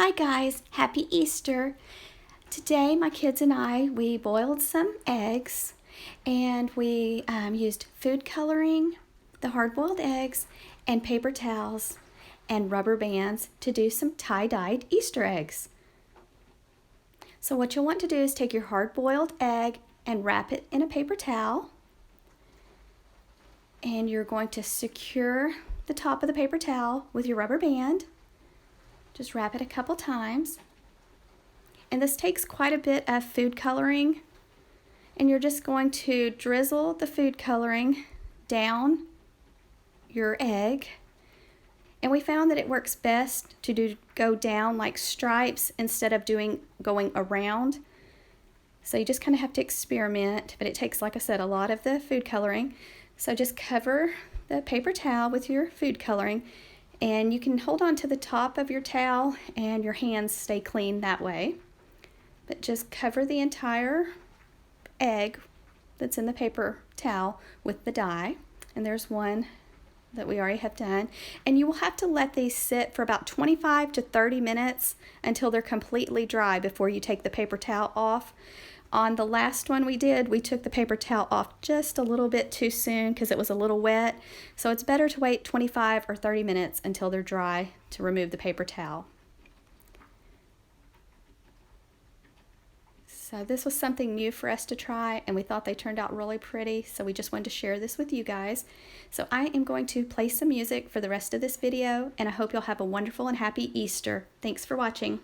Hi guys, happy Easter. Today my kids and we boiled some eggs and we used food coloring, the hard-boiled eggs, and paper towels and rubber bands to do some tie-dyed Easter eggs. So what you'll want to do is take your hard-boiled egg and wrap it in a paper towel, and you're going to secure the top of the paper towel with your rubber band. Just wrap it a couple times. And this takes quite a bit of food coloring, and you're just going to drizzle the food coloring down your egg. And we found that it works best to go down like stripes instead of going around. So you just kind of have to experiment, but it takes, like I said, a lot of the food coloring. So just cover the paper towel with your food coloring, and you can hold on to the top of your towel and your hands stay clean that way. But just cover the entire egg that's in the paper towel with the dye. And there's one that we already have done. And you will have to let these sit for about 25 to 30 minutes until they're completely dry before you take the paper towel off. On the last one we did, we took the paper towel off just a little bit too soon because it was a little wet. So it's better to wait 25 or 30 minutes until they're dry to remove the paper towel. So this was something new for us to try, and we thought they turned out really pretty, so we just wanted to share this with you guys. So I am going to play some music for the rest of this video, and I hope you'll have a wonderful and happy Easter. Thanks for watching.